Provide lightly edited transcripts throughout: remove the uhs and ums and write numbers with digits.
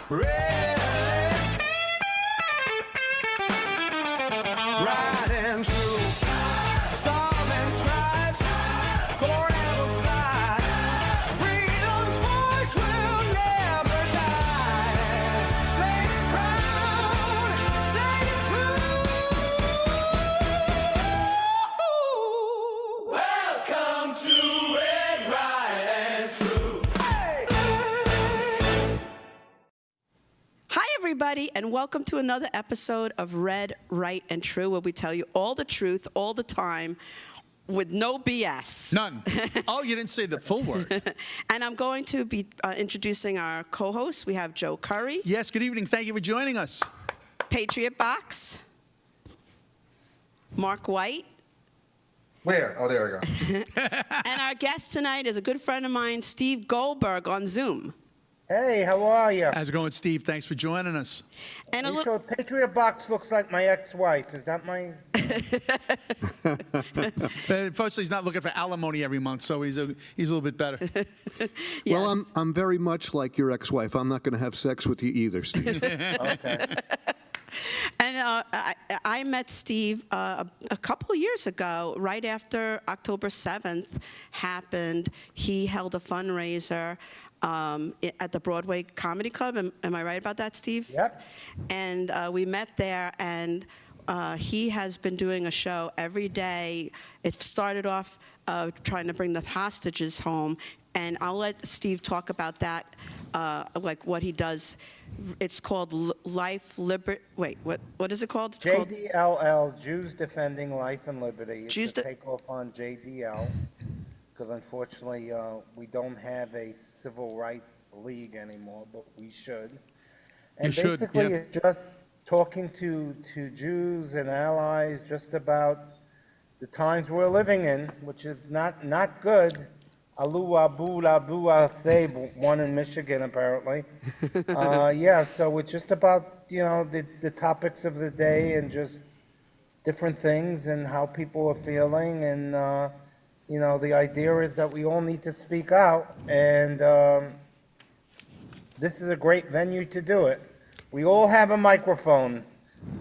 Red, right and true. Storm and stripes, forever fly. Freedom's voice will never die. Say it proud, say it true. Welcome to Red, Right and True. Hi, everybody, and welcome to another episode of Red, Right, and True, where we tell you all the truth all the time with no BS. None. Oh, you didn't say the full word. And I'm going to be introducing our co-hosts. We have Joe Curry, Yes, good evening. Thank you for joining us. Patriot Box, Mark White, Where? Oh, there we go. and our guest tonight is a good friend of mine, Steve Goldberg, on Zoom. Hey, how are you? How's it going, Steve? Thanks for joining us. And a You little. sure Patriot Box looks like my ex-wife? Is that my... Unfortunately, he's not looking for alimony every month, so he's a little bit better. Yes. Well, I'm very much like your ex-wife. I'm not going to have sex with you either, Steve. Okay. And I met Steve a couple of years ago, right after October 7th happened. He held a fundraiser at the Broadway Comedy Club. Am I right about that, Steve? Yep. And we met there, and he has been doing a show every day. It started off trying to bring the hostages home, and I'll let Steve talk about that, like what he does. It's called Life, Liberty. Wait, what is it called? It's called JDLL, Jews Defending Life and Liberty. It's Jews a takeoff on JDL, because unfortunately we don't have a civil rights league anymore, but we should. And You should, basically yeah. it's just talking to Jews and allies just about the times we're living in, which is not good. Alu Abu Abu Say, one in Michigan apparently. Yeah, so it's just about, the topics of the day and just different things and how people are feeling. And, the idea is that we all need to speak out. And this is a great venue to do it. We all have a microphone.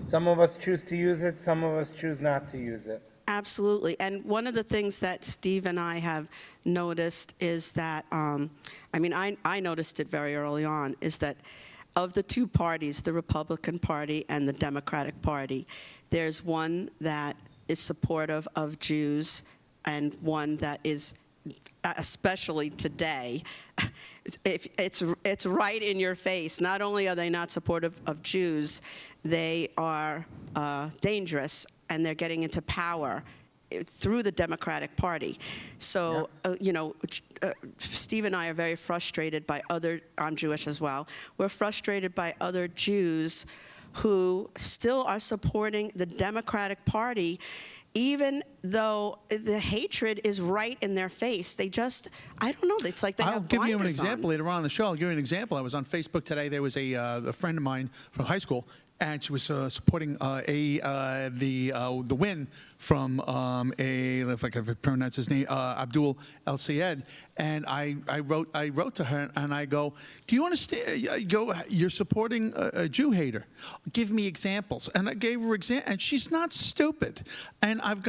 Some of us choose to use it, some of us choose not to use it. Absolutely. And one of the things that Steve and I have noticed is that, I noticed it very early on, is that of the two parties, the Republican Party and the Democratic Party, there's one that is supportive of Jews and one that is, especially today, it's right in your face. Not only are they not supportive of Jews, they are dangerous, and they're getting into power through the Democratic Party. So, Steve and I are very frustrated by I'm Jewish as well, we're frustrated by other Jews who still are supporting the Democratic Party, even though the hatred is right in their face. They just, I don't know, it's like they I'll have give you an blinders example on. later on in the show. I'll give you an example. I was on Facebook today. There was a friend of mine from high school, and she was supporting the win from if I can pronounce his name, Abdul El Sayed. And I wrote to her and I go, do you understand? You're supporting a Jew hater. Give me examples. And I gave her examples, and she's not stupid. And I've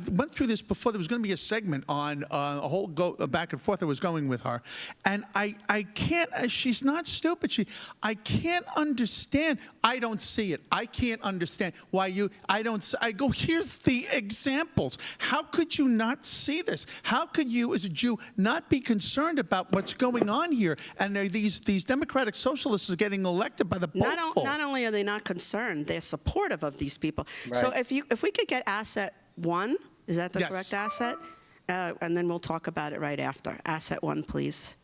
went through this before. There was going to be a segment on a whole back and forth I was going with her, and I can't. She's not stupid. I can't understand. I don't see it. I can't understand why you. I go, here's the examples. How could you not see this? How could you, as a Jew, not be concerned about what's going on here? And these democratic socialists are getting elected by the boatful. Not only are they not concerned, they're supportive of these people. Right. So if we could get asset one, is that the Yes. correct asset? And then we'll talk about it right after. Asset one, please.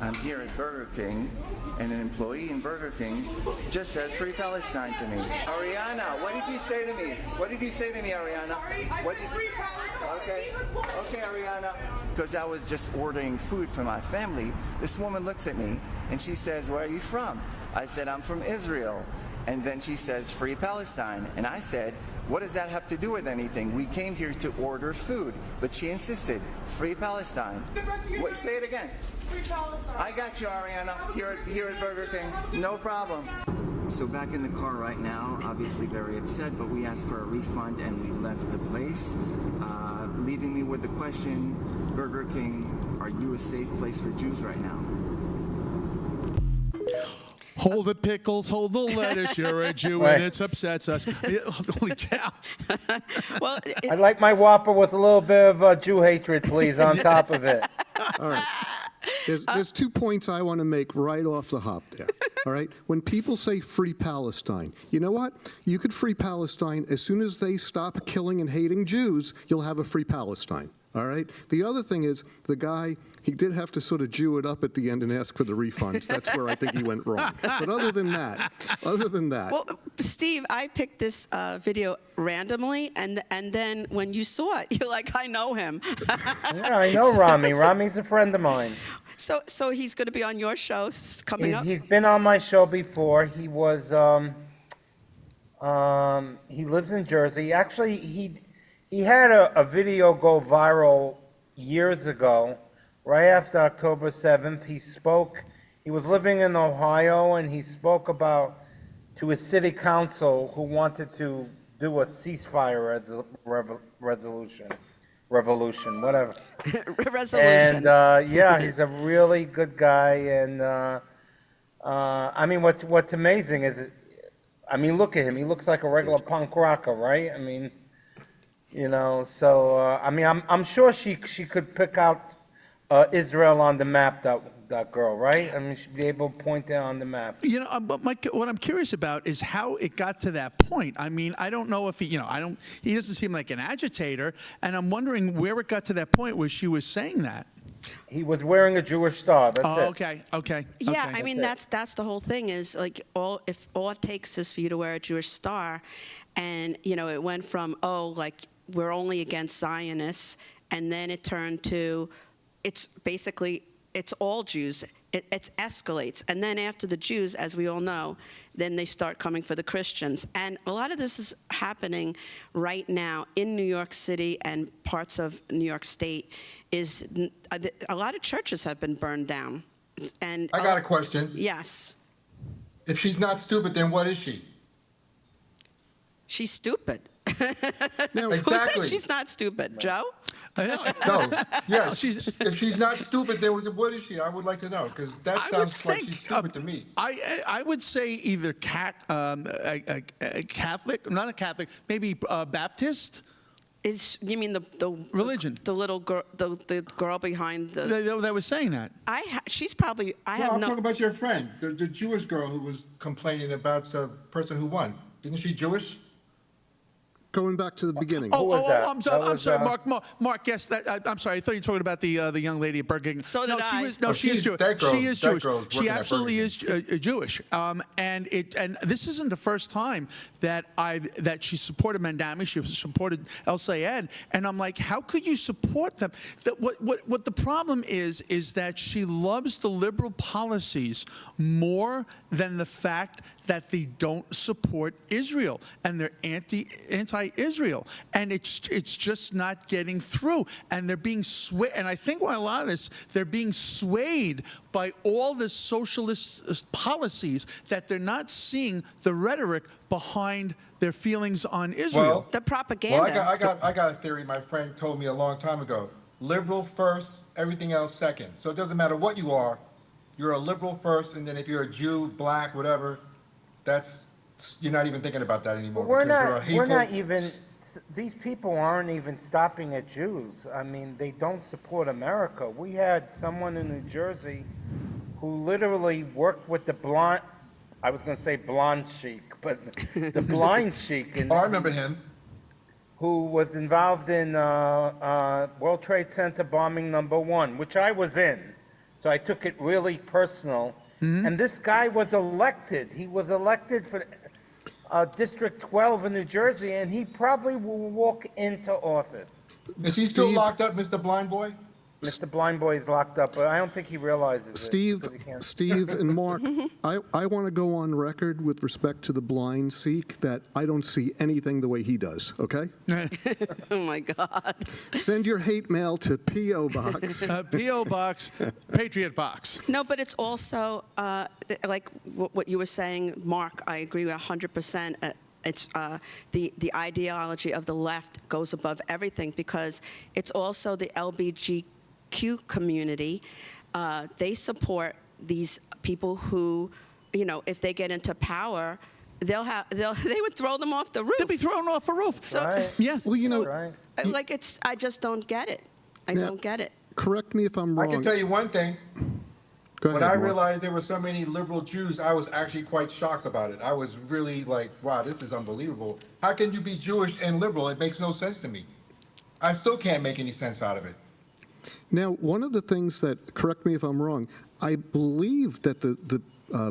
I'm here at Burger King, and an employee in Burger King just said Free Palestine to me. Ariana, what did you say to me? What did you say to me, Ariana? Sorry, I said Free Palestine. Okay, Ariana. Because I was just ordering food for my family, this woman looks at me, and she says, where are you from? I said, I'm from Israel. And then she says, Free Palestine. And I said, what does that have to do with anything? We came here to order food. But she insisted, Free Palestine. Wait, say it again. Free Palestine. I got you, Ariana, here at Burger King. No problem. So back in the car right now, obviously very upset, but we asked for a refund and we left the place, leaving me with the question, Burger King, are you a safe place for Jews right now? Hold the pickles, hold the lettuce. You're a Jew, and it upsets us. Holy cow! Well, I'd like my Whopper with a little bit of Jew hatred, please, on top of it. All right. There's 2 points I want to make right off the hop there. All right? When people say free Palestine, you know what? You could free Palestine as soon as they stop killing and hating Jews, you'll have a free Palestine. All right? The other thing is, the guy, he did have to sort of Jew it up at the end and ask for the refund. That's where I think he went wrong. But other than that. well, Steve, I picked this video randomly, and then when you saw it, you're like, I know him. Yeah, I know Rami. Rami's a friend of mine. So he's going to be on your show coming up? He's been on my show before. He was, he lives in Jersey. Actually, he had a video go viral years ago, right after October 7th. He was living in Ohio, and he spoke to his city council who wanted to do a ceasefire revolution, whatever. Resolution. And yeah, he's a really good guy. And I mean, what's amazing is, I mean, look at him. He looks like a regular punk rocker, right? I mean, you know. So I mean, I'm sure she could pick out Israel on the map. That girl, right? I mean, she'd be able to point out on the map. You know, but Mike, what I'm curious about is how it got to that point. I mean, I don't know if he doesn't seem like an agitator, and I'm wondering where it got to that point where she was saying that. He was wearing a Jewish star. That's it. Okay. Yeah, I mean, that's the whole thing is, like, if all it takes is for you to wear a Jewish star, and, you know, it went from, like, we're only against Zionists, and then it turned to, it's basically, it's all Jews. It escalates. And then after the Jews, as we all know, then they start coming for the Christians. And a lot of this is happening right now in New York City and parts of New York State. A lot of churches have been burned down. And I got a question. Yes. If she's not stupid, then what is she? She's stupid. Now, Who Exactly. said she's not stupid? Joe? No. Yeah. If she's not stupid, then what is she? I would like to know, because that I would sounds like think, she's stupid to me. I would say either a Catholic, not a Catholic, maybe Baptist. You mean the Religion. The little girl, the girl behind the. That was saying that. She's probably. I No, have I'm no. talking about your friend, the Jewish girl who was complaining about the person who won. Isn't she Jewish? going back to the beginning. was that? I'm That sorry, was, Mark. Yes, I'm sorry. I thought you were talking about the young lady at Burger King. So did I. She is Jewish. that girl- She is that Jewish. girl's She working at absolutely Burger is Jewish. And this isn't the first time that she supported Mandami. She supported El Sayed, and I'm like, how could you support them? What the problem is that she loves the liberal policies more than the fact that they don't support Israel and they're anti-Israel, and it's just not getting through, and they're being swayed. And I think why a lot of this, they're being swayed by all the socialist policies, that they're not seeing the rhetoric behind their feelings on Israel. The propaganda. Well, I got a theory my friend told me a long time ago. Liberal first, everything else second. So it doesn't matter what you are, you're a liberal first, and then if you're a Jew, black, whatever, you're not even thinking about that anymore. We're because you're a hateful- not even, these people aren't even stopping at Jews. I mean, they don't support America. We had someone in New Jersey who literally worked with the blonde, I was going to say blonde sheik, but the blind sheik. Oh, I remember him. Who was involved in World Trade Center bombing #1, which I was in. So I took it really personal. And this guy was elected. He was elected for District 12 in New Jersey, and he probably will walk into office. Is he still Steve- locked up, Mr. Blind Boy? Mr. Blind Boy is locked up, but I don't think he realizes Steve, it. 'Cause he can't- Steve and Mark, I want to go on record with respect to the blind Sikh that I don't see anything the way he does, okay? Oh, my God. Send your hate mail to P.O. Box. P.O. Box, Patriot Box. No, but it's also, like what you were saying, Mark, I agree 100%. It's the ideology of the left goes above everything because it's also the LGBTQ community. They support these people who, if they get into power, they would throw them off the roof. They'll be thrown off a roof. So, Right. Yeah. Well, Right. I just don't get it. I don't get it. Correct me if I'm wrong. I can tell you one thing. Go When ahead, I Mark. realized there were so many liberal Jews, I was actually quite shocked about it. I was really like, wow, this is unbelievable. How can you be Jewish and liberal? It makes no sense to me. I still can't make any sense out of it. Now, one of the things that, correct me if I'm wrong, I believe that the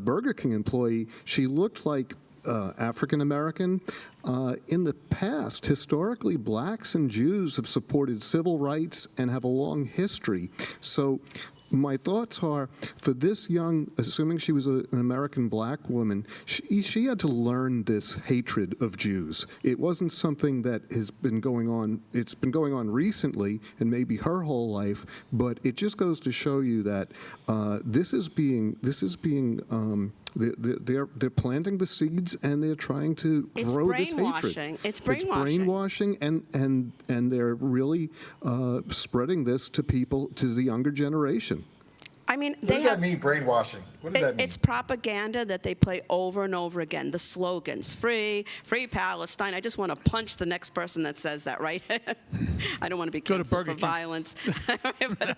Burger King employee, she looked like African American. In the past, historically, blacks and Jews have supported civil rights and have a long history. So my thoughts are, for this young, assuming she was an American black woman, she had to learn this hatred of Jews. It wasn't something that has been going on. It's been going on recently, and maybe her whole life. But it just goes to show you that they're planting the seeds and they're trying to It's grow this hatred. brainwashing. It's brainwashing. It's brainwashing, and they're really spreading this to people, to the younger generation. I mean, What they does have. that mean, brainwashing? What does that mean? It's propaganda that they play over and over again. The slogans, free Palestine. I just want to punch the next person that says that, right? I don't want to be Go to canceled Burger for King. violence. but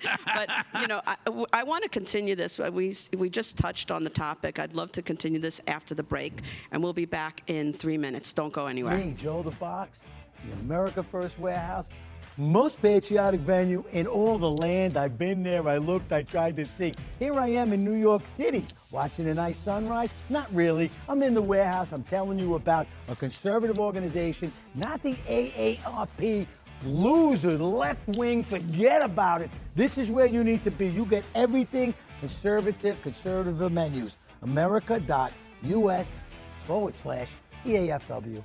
I want to continue this. We just touched on the topic. I'd love to continue this after the break, and we'll be back in 3 minutes. Don't go anywhere. Me, Joe the Box, the America First Warehouse, most patriotic venue in all the land. I've been there, I looked, I tried to see. Here I am in New York City, watching a nice sunrise. Not really. I'm in the warehouse. I'm telling you about a conservative organization, not the AARP loser, the left wing. Forget about it. This is where you need to be. You get everything conservative menus. America.us/TAFW.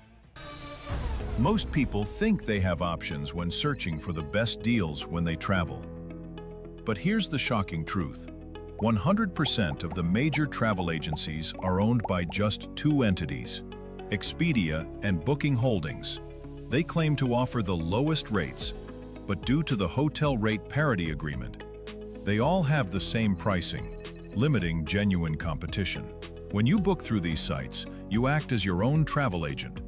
Most people think they have options when searching for the best deals when they travel. But here's the shocking truth. 100% of the major travel agencies are owned by just two entities, Expedia and Booking Holdings. They claim to offer the lowest rates, but due to the hotel rate parity agreement, they all have the same pricing, limiting genuine competition. When you book through these sites, you act as your own travel agent,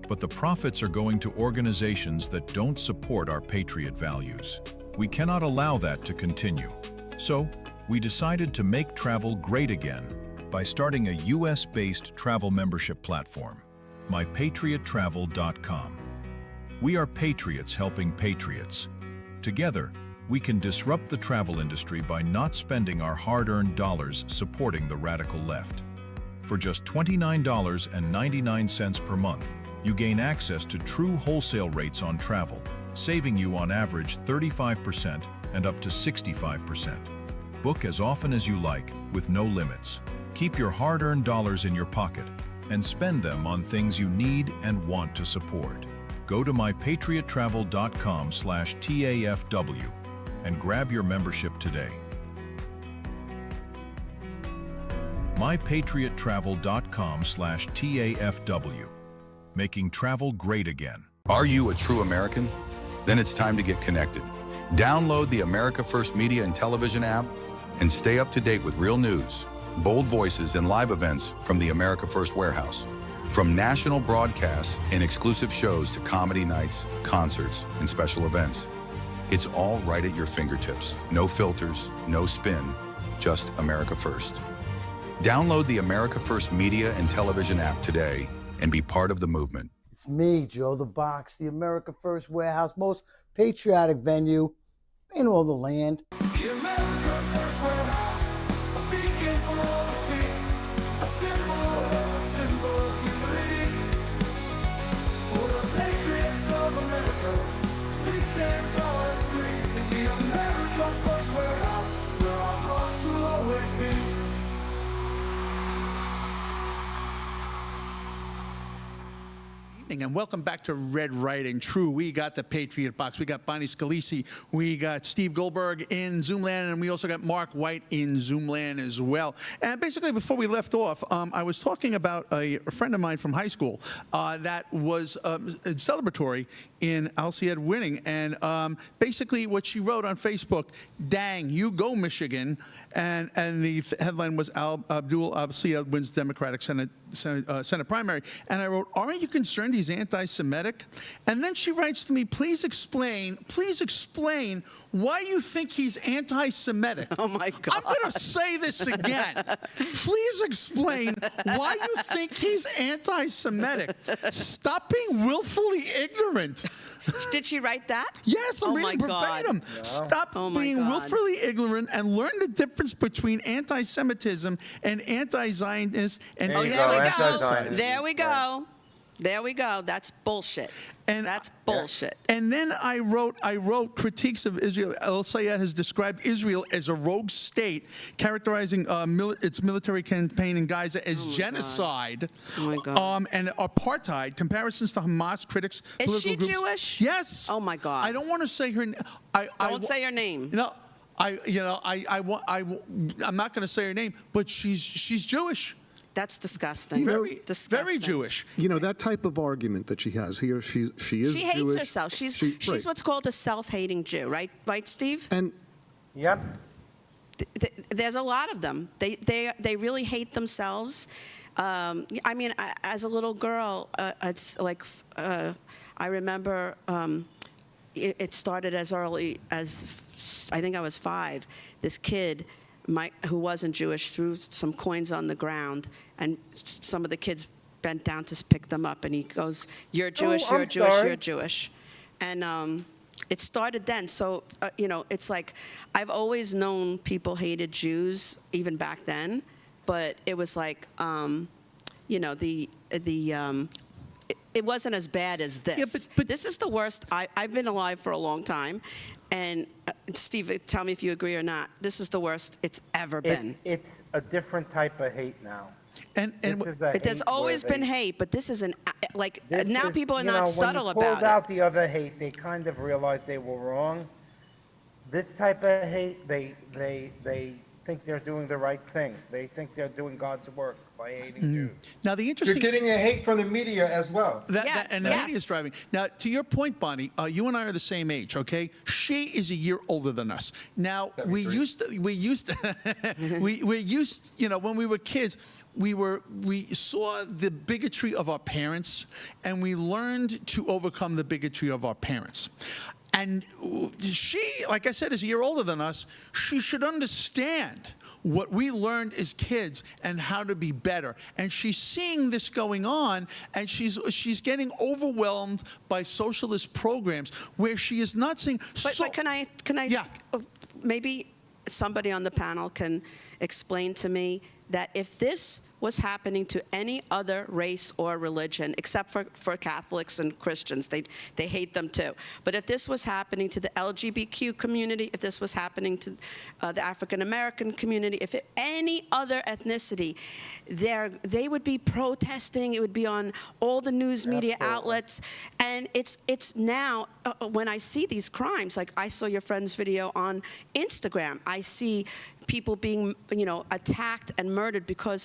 but the profits are going to organizations that don't support our patriot values. We cannot allow that to continue. So, we decided to make travel great again by starting a US-based travel membership platform, mypatriottravel.com. We are patriots helping patriots. Together, we can disrupt the travel industry by not spending our hard-earned dollars supporting the radical left. For just $29.99 per month, you gain access to true wholesale rates on travel, saving you on average 35% and up to 65%. Book as often as you like, with no limits. Keep your hard-earned dollars in your pocket and spend them on things you need and want to support. Go to mypatriottravel.com/TAFW and grab your membership today. mypatriottravel.com/TAFW. Making travel great again. Are you a true American? Then it's time to get connected. Download the America First Media and Television app and stay up to date with real news, bold voices, and live events from the America First Warehouse. From national broadcasts and exclusive shows to comedy nights, concerts, and special events. It's all right at your fingertips. No filters, no spin, just America First. Download the America First Media and Television app today and be part of the movement. It's me, Joe the Box, the America First Warehouse, most patriotic venue in all the land. The America First Warehouse, a beacon for all to see, a symbol of unity. For the patriots of America, we stand tall and free in the America First evening, and welcome back to Red, Right, and True. We got the Patriot Box. We got Bonnie Scalisi. We got Steve Goldberg in Zoomland, and we also got Mark White in Zoomland as well. And basically, before we left off, I was talking about a friend of mine from high school that was celebratory in Alciad winning. And basically, what she wrote on Facebook, "Dang, you go, Michigan." And the headline was Abdul Alciad wins Democratic Senate primary. And I wrote, "Aren't you concerned he's anti-Semitic?" And then she writes to me, please explain why you think he's anti-Semitic." Oh, my God. I'm going to say this again. Please explain why you think he's anti-Semitic. Stop being willfully ignorant. Did she write that? Yes, I'm Oh, my reading God. verbatim. Stop Oh, my being God. willfully ignorant and learn the difference between anti-Semitism and anti-Zionist and There you There go, we go. anti-Zionist. There we go. There we go. That's bullshit. And That's bullshit. And then I wrote critiques of Israel. Al-Sayed has described Israel as a rogue state, characterizing its military campaign in Gaza as genocide, Oh, my God. and apartheid. Comparisons to Hamas critics. Is political she groups. Jewish? Yes. Oh, my God. I don't want to say her. Don't say her name. No. I'm not going to say her name, but she's Jewish. That's disgusting. Very, disgusting. very Jewish. You know, that type of argument that she has here, she is She hates Jewish. herself. She's right. what's called a self-hating Jew, right? Right, Steve? And Yep. There's a lot of them. They really hate themselves. I mean, as a little girl, it's like I remember it started as early as I think I was 5. This kid, who wasn't Jewish, threw some coins on the ground, and some of the kids bent down to pick them up, and he goes, "You're Jewish, I'm you're Jewish, sorry. you're Jewish," and it started then. So it's like I've always known people hated Jews even back then, but it was like it wasn't as bad as this. Yeah, but this is the worst. I've been alive for a long time, and Steve, tell me if you agree or not. This is the worst it's ever been. It's a different type of hate now. And This is a There's hate always where been they- hate, but this is this now is- people are you not know, subtle when you about pulled it. out the other hate, they kind of realized they were wrong. This type of hate, they think they're doing the right thing. They think they're doing God's work by hating Jews. now the You're interesting. getting a hate from the media as well. And the Yes. media is driving. Now, to your point, Bonnie, you and I are the same age, okay? She is a year older than us. Now, we used to, when we were kids, we saw the bigotry of our parents, and we learned to overcome the bigotry of our parents. And she, like I said, is a year older than us. She should understand what we learned as kids and how to be better. And she's seeing this going on, and she's getting overwhelmed by socialist programs where she is not saying. But can I? Yeah. Maybe somebody on the panel can explain to me that if this was happening to any other race or religion, except for Catholics and Christians, they hate them too. But if this was happening to the LGBTQ community, if this was happening to the African American community, if any other ethnicity, they would be protesting. It would be on all the news media outlets. And it's now, when I see these crimes, like I saw your friend's video on Instagram, I see people being, attacked and murdered because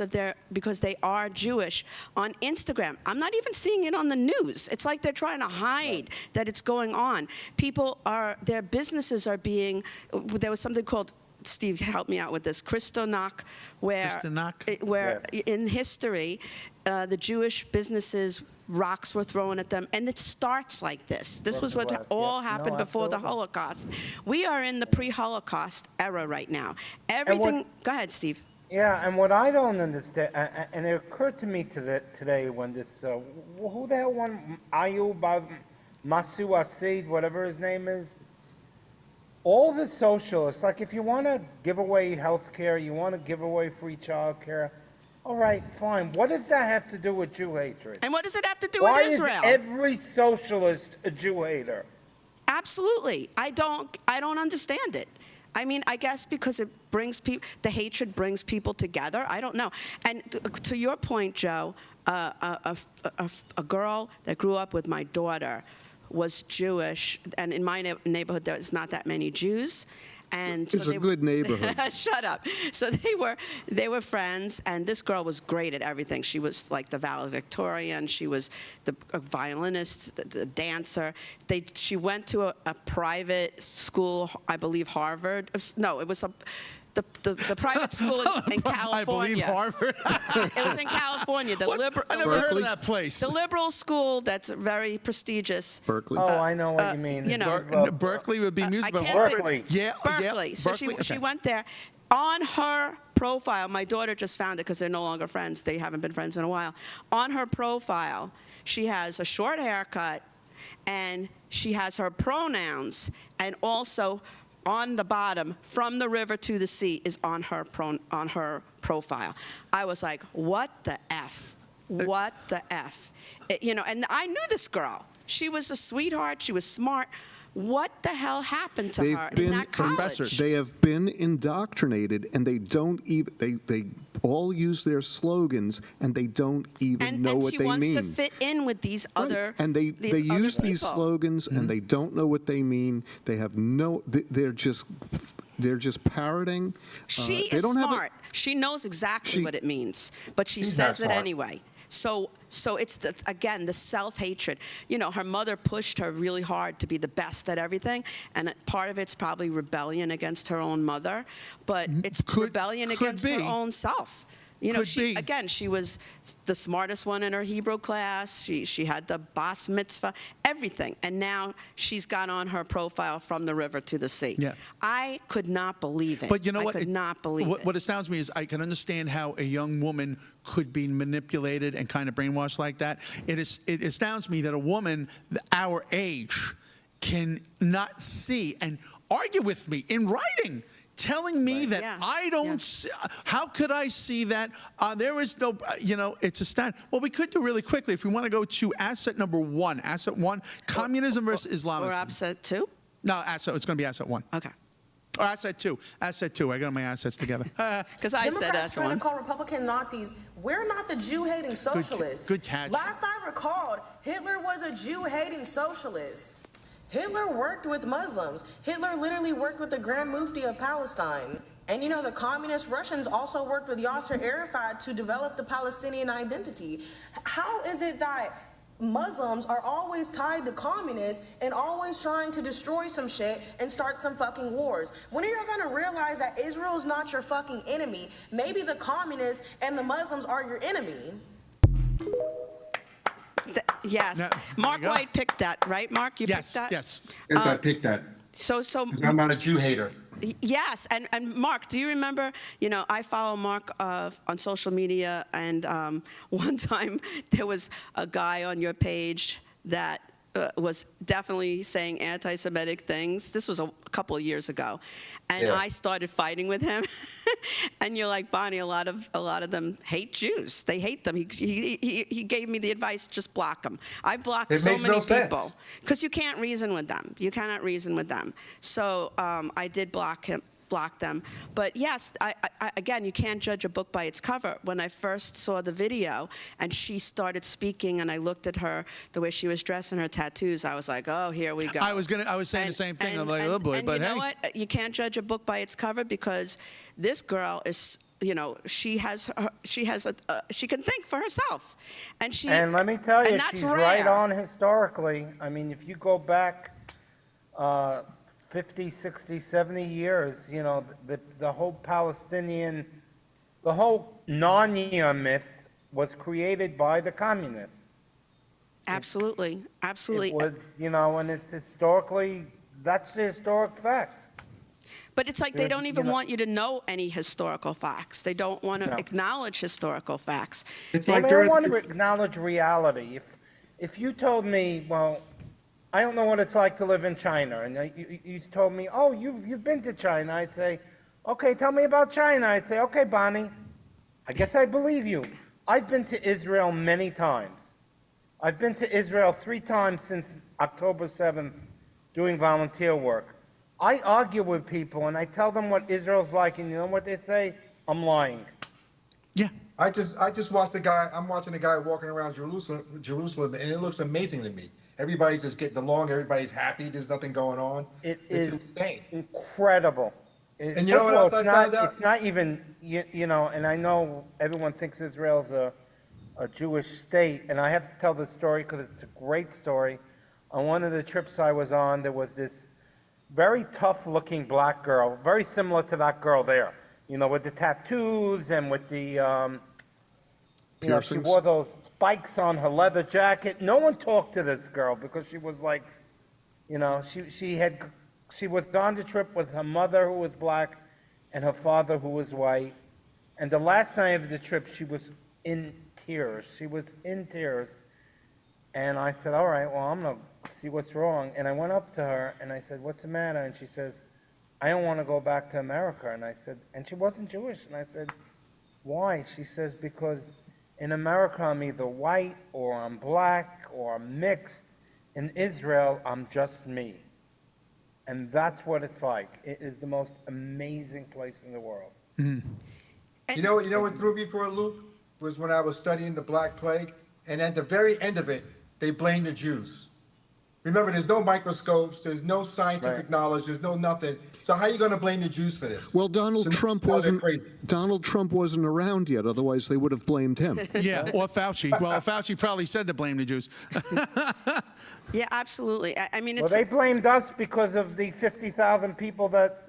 they are Jewish on Instagram. I'm not even seeing it on the news. It's like they're trying to hide that it's going on. Their businesses are being, there was something called, Steve, help me out with this, Kristallnacht, where Yes. in history, the Jewish businesses, rocks were thrown at them, and it starts like this. This was what all happened before the Holocaust. We are in the pre-Holocaust era right now. Everything. Go ahead, Steve. Yeah, and what I don't understand, and it occurred to me today when this, who the hell won, Ayub Masu Asid, whatever his name is, all the socialists, like if you want to give away health care, you want to give away free child care, all right, fine. What does that have to do with Jew hatred? And what does it have to do Why with Israel? is every socialist a Jew hater? Absolutely. I don't understand it. I mean, I guess because it brings people, the hatred brings people together. I don't know. And to your point, Joe, a girl that grew up with my daughter was Jewish, and in my neighborhood there's not that many Jews. And so It's a good neighborhood. Shut up. So they were friends, and this girl was great at everything. She was like the valedictorian. She was a violinist, the dancer. She went to a private school, I believe Harvard. No, it was the private school in California. I believe Harvard. It was in California. I never heard of that place. The liberal school that's very prestigious. Berkeley. Oh, I know what you mean. You know, Berkeley would be music, but can't Harvard. think- Yeah, Berkeley. Yeah, So Berkeley, she okay. went there. On her profile, my daughter just found it because they're no longer friends. They haven't been friends in a while. On her profile, she has a short haircut, and she has her pronouns, and also on the bottom, from the river to the sea, is on her profile. I was like, what the F? What the F? You know, and I knew this girl. She was a sweetheart. She was smart. What the hell happened to her in that college? They have been indoctrinated, and they don't even, they all use their slogans, and they don't even know what they mean. And she wants to fit in with these other And they use these people. slogans, and they don't know what they mean. They have no, they're just parroting. She They is don't have smart. She knows exactly what it means, but she She's says not it smart. anyway. So it's, again, the self-hatred. You know, her mother pushed her really hard to be the best at everything, and part of it's probably rebellion against her own mother, but it's rebellion against her be. own self. You know, Could be. she was the smartest one in her Hebrew class. She had the bas mitzvah, everything. And now she's got on her profile from the river to the sea. Yeah. I could not believe it. But you know what? I could not believe it. What astounds me is I can understand how a young woman could be manipulated and kind of brainwashed like that. It astounds me that a woman our age can not see and argue with me in writing, telling me that Yeah. I don't Yeah. see, how could I see that? There is no, you know, it's astounding. What we could do really quickly, if we want to go to asset number one, asset one, communism versus Islamism. Or upset too? No, asset, it's going to be asset one. Okay. Or asset two. Asset two. I got my assets together. Because I said Democrats that's trying one. to call Republican Nazis. We're not the Jew-hating socialists. good catch. Last I recalled, Hitler was a Jew-hating socialist. Hitler worked with Muslims. Hitler literally worked with the Grand Mufti of Palestine. And you know, the communist Russians also worked with Yasser Arafat to develop the Palestinian identity. How is it that Muslims are always tied to communists and always trying to destroy some shit and start some fucking wars? When are you gonna realize that Israel's not your fucking enemy? Maybe the communists and the Muslims are your enemy. Yes. Now, Mark there you go. White picked that, right, Mark? You Yes, picked that? yes. Yes, I picked that. So 'Cause I'm not a Jew hater. yes, and Mark, do you remember, you know, I follow Mark on social media, and one time there was a guy on your page that was definitely saying anti-Semitic things. This was a couple of years ago, and Yeah. I started fighting with him. And you're like, Bonnie, a lot of them hate Jews. They hate them. He gave me the advice, just block them. I blocked It so makes many no sense. people because you can't reason with them. You cannot reason with them. So I did block them. But yes, I again, you can't judge a book by its cover. When I first saw the video and she started speaking and I looked at her, the way she was dressed and her tattoos, I was like, oh, here we go. I was saying the same thing. I'm like, oh boy, and but you know hey. what? You can't judge a book by its cover because this girl is, you know, she can think for herself, and And let me tell you, and that's she's right rare. on historically. I mean, if you go back 50, 60, 70 years, you know, the whole Palestinian, the whole Narnia myth was created by the communists. Absolutely, absolutely. It was, you know, and it's historically, that's the historic fact. But it's like they don't even you know- want you to know any historical facts. They don't want to No. acknowledge historical facts. It's Well, like they don't during want to acknowledge reality. If you told me, well, I don't know what it's like to live in China, and you told me, oh, you've been to China, I'd say, okay, tell me about China. I'd say, okay, Bonnie, I guess I believe you. I've been to Israel many times. I've been to Israel 3 times since October 7th doing volunteer work. I argue with people and I tell them what Israel's like, and you know what they say? I'm lying. Yeah. I just watched the guy. I'm watching a guy walking around Jerusalem, and it looks amazing to me. Everybody's just getting along. Everybody's happy. There's nothing going on. It's insane. Incredible. And you know what else I found out? It's not even, you know, and I know everyone thinks Israel's a Jewish state, and I have to tell this story because it's a great story. On one of the trips I was on, there was this very tough-looking black girl, very similar to that girl there, you know, with the tattoos and with the, you know, she Piercings. wore those spikes on her leather jacket. No one talked to this girl because she was like, you know, she was on the trip with her mother, who was black, and her father, who was white. And the last night of the trip, she was in tears. She was in tears. And I said, all right, well, I'm going to see what's wrong. And I went up to her, and I said, what's the matter? And she says, I don't want to go back to America. And I said, and she wasn't Jewish. And I said, why? She says, because in America, I'm either white, or I'm black, or I'm mixed. In Israel, I'm just me. And that's what it's like. It is the most amazing place in the world. You know what threw me for a loop was when I was studying the Black Plague, and at the very end of it, they blamed the Jews. Remember, there's no microscopes, there's no scientific knowledge, there's no nothing. So how are you going to blame the Jews for this? Well, Donald Trump wasn't around yet. Otherwise, they would have blamed him. Yeah, or Fauci. Well, Fauci probably said to blame the Jews. Yeah, absolutely. I mean, Well, it's they blamed us because of the 50,000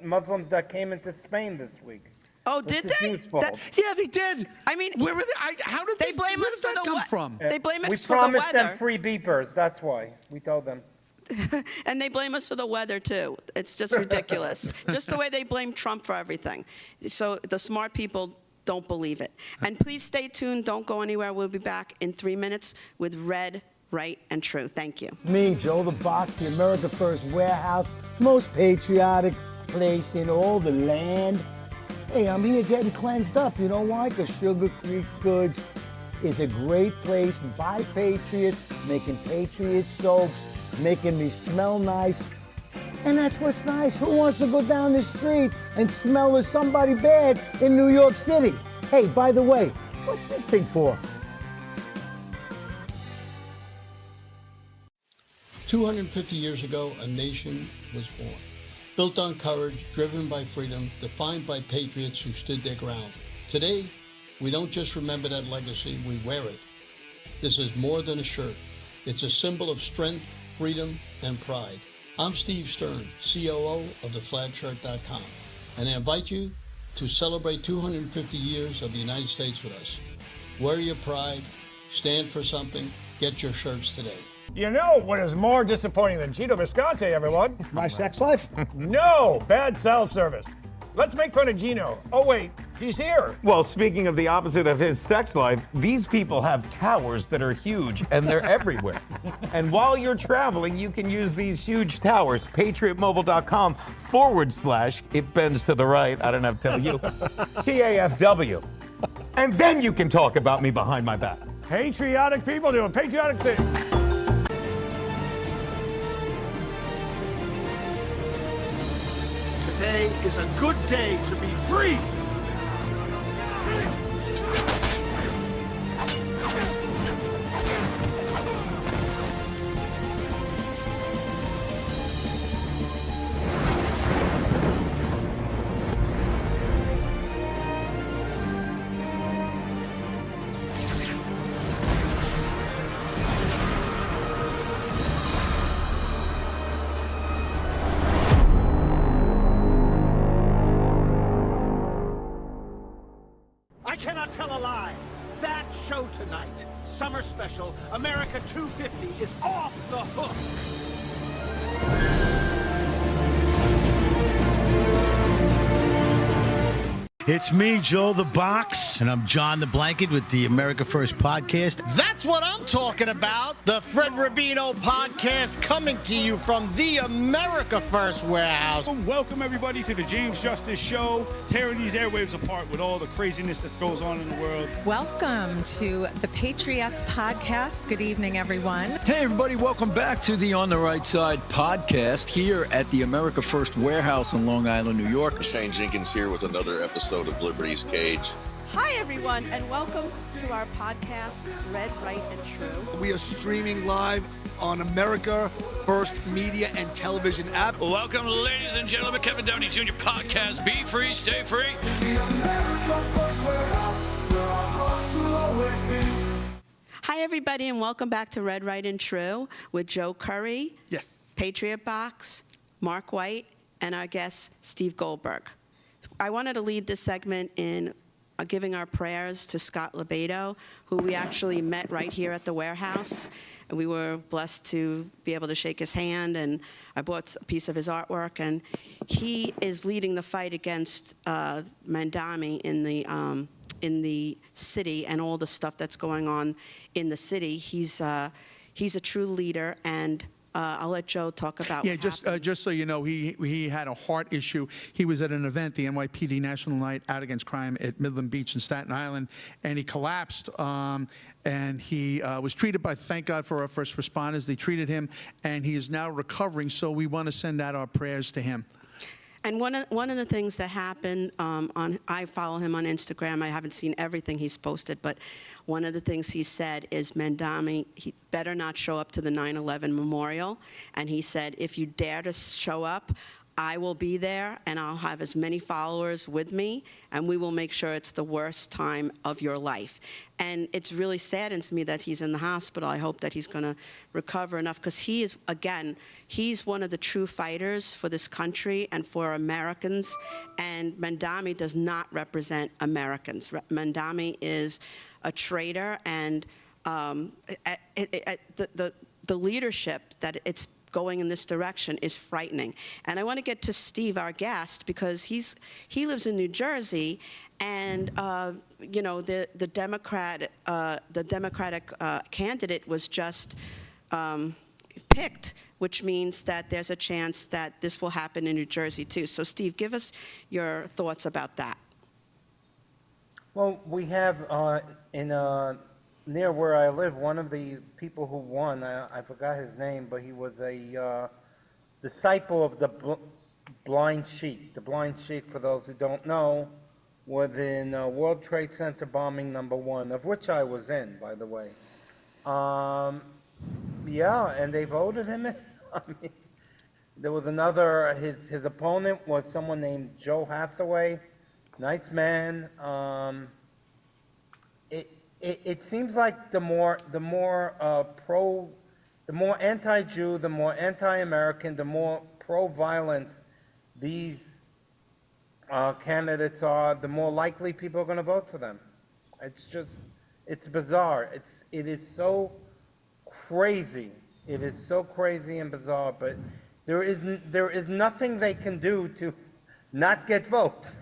Muslims that came into Spain this week. oh, It's did the they? Jews' fault. Yeah, they did. I mean, Where were they? How did they blame where us did for that the come what? from? They blame We us for the promised them weather, free beepers. That's why we told them. and they blame us for the weather too. It's just ridiculous. Just the way they blame Trump for everything. So the smart people don't believe it. And please stay tuned. Don't go anywhere. We'll be back in 3 minutes with Red, Right, and True. Thank you. Me, Joe the Box, the America First Warehouse, most patriotic place in all the land. Hey, I'm here getting cleansed up. You know why? Because Sugar Creek Goods is a great place by patriots, making patriot soaps, making me smell nice. And that's what's nice. Who wants to go down the street and smell of somebody bad in New York City? Hey, by the way, what's this thing for? 250 years ago, a nation was born. Built on courage, driven by freedom, defined by patriots who stood their ground. Today, we don't just remember that legacy, we wear it. This is more than a shirt. It's a symbol of strength, freedom, and pride. I'm Steve Stern, COO of theflagshirt.com, and I invite you to celebrate 250 years of the United States with us. Wear your pride, stand for something, get your shirts today. You know what is more disappointing than Gino Visconti, everyone? My sex life? No, bad cell service. Let's make fun of Gino. Oh wait, he's here. Well, speaking of the opposite of his sex life, these people have towers that are huge and they're everywhere. And while you're traveling, you can use these huge towers. PatriotMobile.com / it bends to the right. I don't have to tell you. TAFW. And then you can talk about me behind my back. Patriotic people doing patriotic things. Today is a good day to be free. I cannot tell a lie. That show tonight, summer special, America 250, is off the hook. It's me, Joe the Box, and I'm John the Blanket with the America First podcast. That's what I'm talking about. The Fred Rubino podcast coming to you from the America First warehouse. Welcome, everybody, to the James Justice Show, tearing these airwaves apart with all the craziness that goes on in the world. Welcome to the Patriots podcast. Good evening, everyone. Hey, everybody. Welcome back to the On the Right Side podcast here at the America First warehouse in Long Island, New York. Shane Jenkins here with another episode of Liberty's Cage. Hi, everyone, and welcome to our podcast, Red, Right, and True. We are streaming live on America First Media and Television app. Welcome, ladies and gentlemen, Kevin Downey Jr. podcast. Be free, stay free. Hi, everybody, and welcome back to Red, Right, and True with Joe Curry, yes, Patriot Box, Mark White, and our guest, Steve Goldberg. I wanted to lead this segment in giving our prayers to Scott Lebedo, who we actually met right here at the warehouse. And we were blessed to be able to shake his hand, and I bought a piece of his artwork. And he is leading the fight against Mandami in the city and all the stuff that's going on in the city. He's a true leader, and I'll let Joe talk about. Yeah, just so you know, he had a heart issue. He was at an event, the NYPD National Night Out Against Crime at Midland Beach in Staten Island, and he collapsed. And he was treated by, thank God for our first responders. They treated him, and he is now recovering. So we want to send out our prayers to him. And one of the things that happened, I follow him on Instagram. I haven't seen everything he's posted, but one of the things he said is Mandami, he better not show up to the 9/11 memorial. And he said, if you dare to show up, I will be there, and I'll have as many followers with me, and we will make sure it's the worst time of your life. And it's really saddens me that he's in the hospital. I hope that he's going to recover enough, because he is, again, he's one of the true fighters for this country and for Americans, and Mandami does not represent Americans. Mandami is a traitor, and the leadership that it's going in this direction is frightening. And I want to get to Steve, our guest, because he lives in New Jersey, and you know, the Democratic candidate was just picked, which means that there's a chance that this will happen in New Jersey too. So Steve, give us your thoughts about that. Well, we have near where I live, one of the people who won, I forgot his name, but he was a disciple of the Blind Sheik. The Blind Sheik, for those who don't know, was in World Trade Center bombing #1, of which I was in, by the way. Yeah, and they voted him in. I mean, there was another, his opponent was someone named Joe Hathaway, nice man. It seems like the more anti-Jew, the more anti-American, the more pro-violent these candidates are, the more likely people are going to vote for them. It's bizarre. It is so crazy. It is so crazy and bizarre. But there is nothing they can do to not get votes.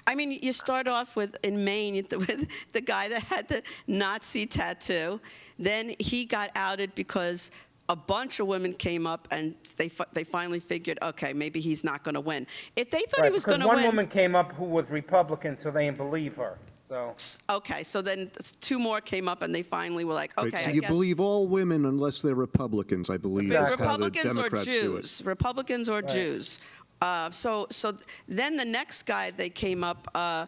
I mean, you start off with, in Maine, with the guy that had the Nazi tattoo. Then he got outed because a bunch of women came up, and they finally figured, okay, maybe he's not going to win. If they thought he was going to win... one woman came up who was Republican, so they didn't believe her. So okay, so then 2 more came up, and they finally were like, okay, right, so I you guess... believe all women unless they're Republicans, I believe. Exactly. That's how the Democrats do it. Republicans or Jews. So then the next guy they came up, I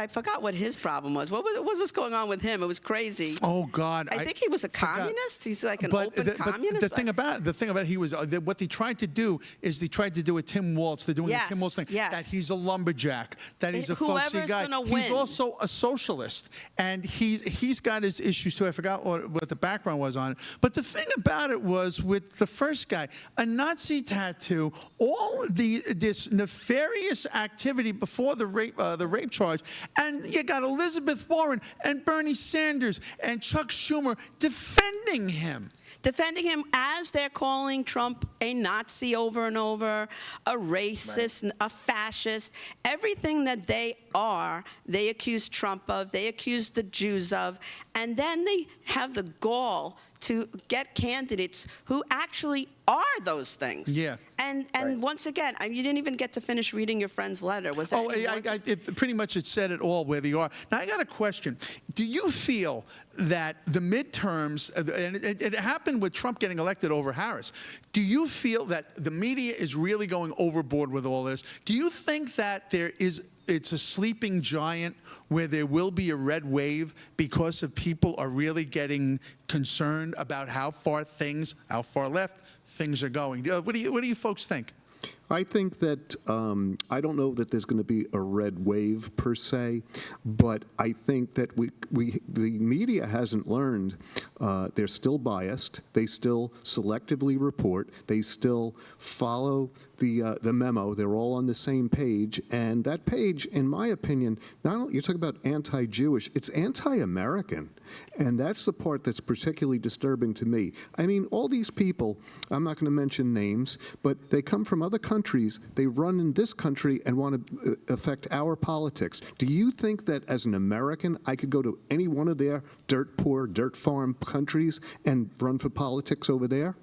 forgot what his problem was. What was going on with him? It was crazy. Oh God! I think he was a communist. He's like an open communist. But the thing about he was what they tried to do is they tried to do a Tim Walz. They're doing the Tim Walz thing. Yes. That he's a lumberjack. That he's a folksy guy. He's also a socialist, and he's got his issues too. I forgot what the background was on it. But the thing about it was with the first guy, a Nazi tattoo, all this nefarious activity before the rape charge, and you got Elizabeth Warren and Bernie Sanders and Chuck Schumer defending him. Defending him as they're calling Trump a Nazi over and over, a racist, a fascist. Everything that they are, they accuse Trump of, they accuse the Jews of, and then they have the gall to get candidates who actually are those things. Yeah. And once again, you didn't even get to finish reading your friend's letter. Was that? Pretty much it said it all where they are. Now I got a question. Do you feel that the midterms, and it happened with Trump getting elected over Harris, do you feel that the media is really going overboard with all this? Do you think that it's a sleeping giant where there will be a red wave because of people are really getting concerned about how far left things are going? What do you folks think? I think that I don't know that there's going to be a red wave per se, but I think that the media hasn't learned. They're still biased. They still selectively report. They still follow the memo. They're all on the same page, and that page, in my opinion, not only you talk about anti-Jewish, it's anti-American, and that's the part that's particularly disturbing to me. I mean, all these people, I'm not going to mention names, but they come from other countries. They run in this country and want to affect our politics. Do you think that as an American, I could go to any one of their dirt poor, dirt farm countries and run for politics over there?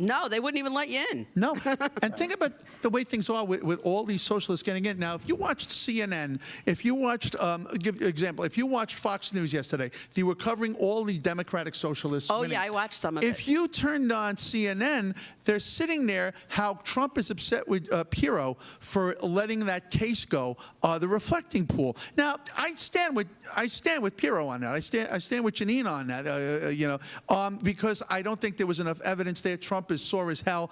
No, they wouldn't even let you in. No. And think about the way things are with all these socialists getting in. Now, if you watched CNN, if you watched, give an example, if you watched Fox News yesterday, they were covering all the Democratic socialists. Oh, winning. yeah, I watched some of it. If you turned on CNN, they're sitting there how Trump is upset with Pirro for letting that case go, the reflecting pool. Now, I stand with Pirro on that. I stand with Janine on that, because I don't think there was enough evidence there. Trump is sore as hell.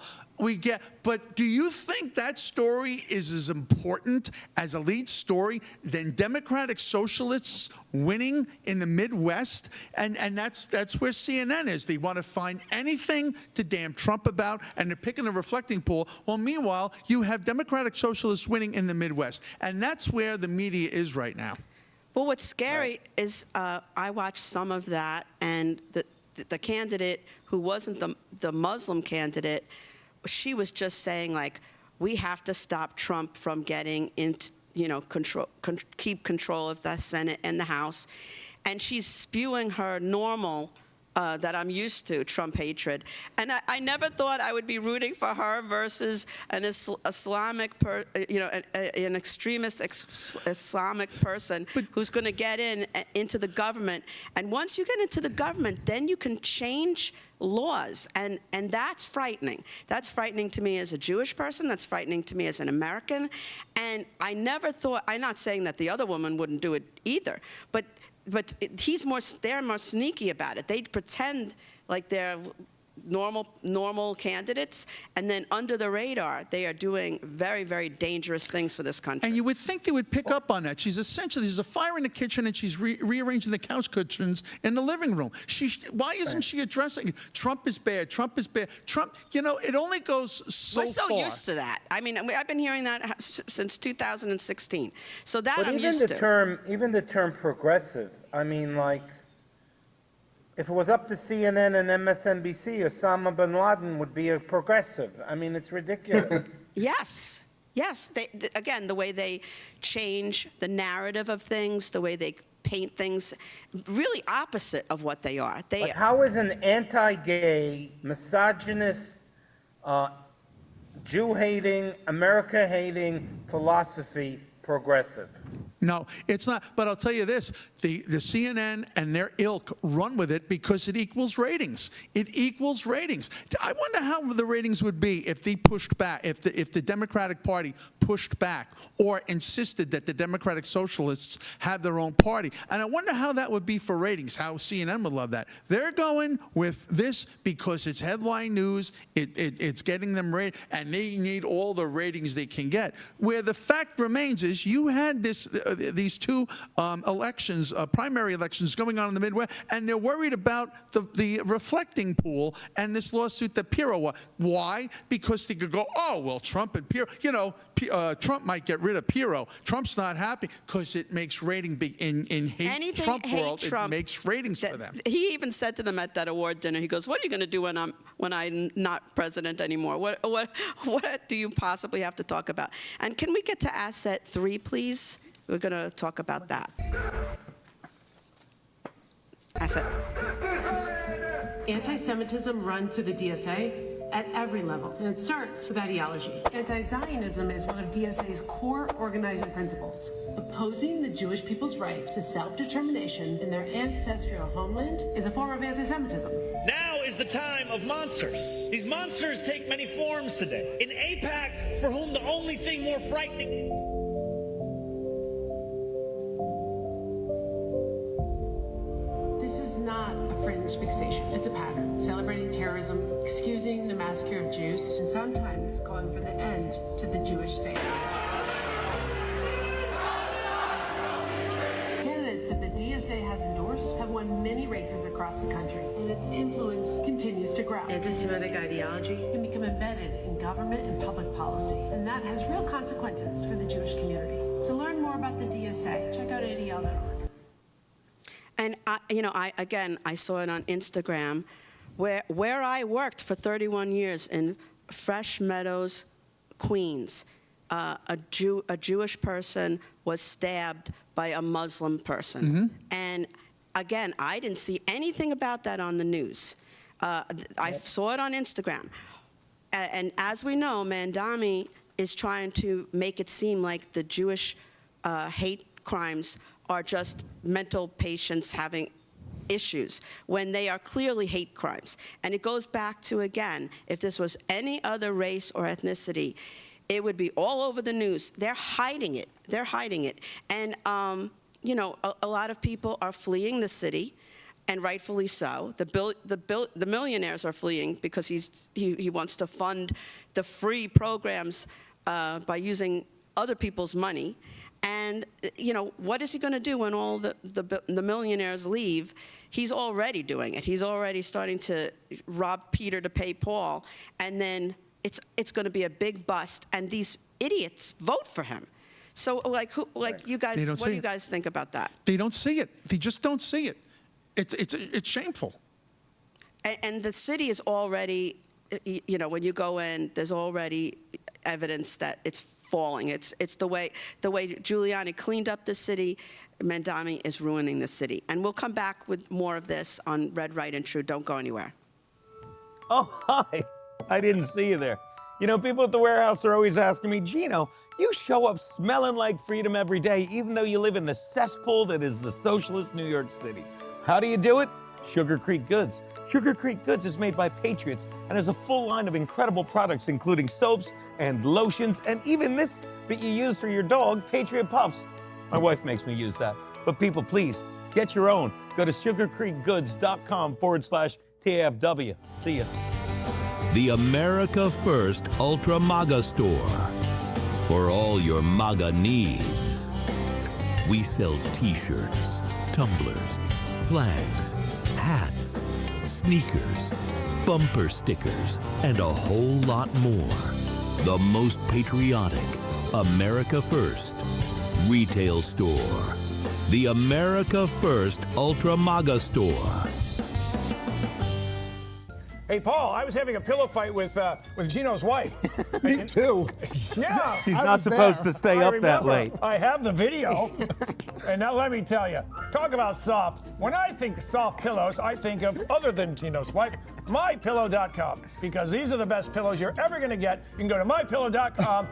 But do you think that story is as important as a lead story than Democratic socialists winning in the Midwest? And that's where CNN is. They want to find anything to damn Trump about, and they're picking a reflecting pool. Well, meanwhile, you have Democratic socialists winning in the Midwest, and that's where the media is right now. Well, what's scary is I watched some of that, and the candidate who wasn't the Muslim candidate, she was just saying, like, we have to stop Trump from getting into, keep control of the Senate and the House. And she's spewing her normal that I'm used to, Trump hatred. And I never thought I would be rooting for her versus an Islamic, an extremist Islamic person who's going to get into the government. And once you get into the government, then you can change laws, and that's frightening. That's frightening to me as a Jewish person. That's frightening to me as an American. And I never thought, I'm not saying that the other woman wouldn't do it either, but they're more sneaky about it. They pretend like they're normal candidates, and then under the radar, they are doing very, very dangerous things for this country. And you would think they would pick up on that. There's a fire in the kitchen, and she's rearranging the couch cushions in the living room. Why isn't she addressing it? Trump is bad. Trump is bad. Trump, it only goes so far. We're so used to that. I mean, I've been hearing that since 2016. So that but I'm used to. Even the term progressive, I mean, like, if it was up to CNN and MSNBC, Osama bin Laden would be a progressive. I mean, it's ridiculous. Yes. Again, the way they change the narrative of things, the way they paint things, really opposite of what they are. But how is an anti-gay, misogynist, Jew-hating, America-hating philosophy progressive? No, it's not. But I'll tell you this, the CNN and their ilk run with it because it equals ratings. It equals ratings. I wonder how the ratings would be if they pushed back, if the Democratic Party pushed back or insisted that the Democratic Socialists have their own party. And I wonder how that would be for ratings, how CNN would love that. They're going with this because it's headline news, it's getting them rated, and they need all the ratings they can get. Where the fact remains is you had this these two elections, primary elections going on in the Midwest, and they're worried about the reflecting pool and this lawsuit that Pirro won. Why? Because they could go, oh, well, Trump and Pirro, you know, Trump might get rid of Pirro. Trump's not happy because it makes rating big in hate Anything Trump hate world. Trump, it makes ratings for them. He even said to them at that award dinner, he goes, "What are you going to do when I'm not president anymore? What do you possibly have to talk about?" And can we get to asset 3, please? We're going to talk about that. Asset. Anti-Semitism runs through the DSA at every level, and it starts with ideology. Anti-Zionism is one of DSA's core organizing principles. Opposing the Jewish people's right to self-determination in their ancestral homeland is a form of anti-Semitism. Now is the time of monsters. These monsters take many forms today. In AIPAC, for whom the only thing more frightening not a fringe fixation. It's a pattern. Celebrating terrorism, excusing the massacre of Jews, and sometimes calling for the end to the Jewish state. Candidates that the DSA has endorsed have won many races across the country, and its influence continues to grow. Anti-Semitic ideology can become embedded in government and public policy, and that has real consequences for the Jewish community. To learn more about the DSA, check out ADL.org. And I saw it on Instagram, where I worked for 31 years in Fresh Meadows, Queens. A Jewish person was stabbed by a Muslim person, and again, I didn't see anything about that on the news. I saw it on Instagram, and as we know, Mandami is trying to make it seem like the Jewish hate crimes are just mental patients having issues, when they are clearly hate crimes. And it goes back to, again, if this was any other race or ethnicity, it would be all over the news. They're hiding it. They're hiding it. And, a lot of people are fleeing the city, and rightfully so. The millionaires are fleeing because he wants to fund the free programs by using other people's money. And, what is he going to do when all the millionaires leave? He's already doing it. He's already starting to rob Peter to pay Paul. And then it's going to be a big bust. And these idiots vote for him. So, you guys, what do you guys think about that? They don't see it. They just don't see it. It's shameful. And the city is already, when you go in, there's already evidence that it's falling. It's the way Giuliani cleaned up the city. Mandami is ruining the city. And we'll come back with more of this on Red, Right, and True. Don't go anywhere. Oh, hi. I didn't see you there. People at the warehouse are always asking me, Gino, you show up smelling like freedom every day, even though you live in the cesspool that is the socialist New York City. How do you do it? Sugar Creek Goods. Sugar Creek Goods is made by patriots and has a full line of incredible products, including soaps and lotions, and even this that you use for your dog, Patriot Puffs. My wife makes me use that. But people, please, get your own. Go to sugarcreekgoods.com/TAFW. See ya. The America First Ultra MAGA Store. For all your MAGA needs. We sell t-shirts, tumblers, flags, hats, sneakers, bumper stickers, and a whole lot more. The most patriotic, America First retail store. The America First Ultra MAGA Store. Hey, Paul, I was having a pillow fight with Gino's wife. Me too. Yeah. She's I not was supposed there. to stay up that late. I have the video. And now let me tell you, talk about soft. When I think soft pillows, I think of, other than Gino's wife, mypillow.com. Because these are the best pillows you're ever going to get. You can go to mypillow.com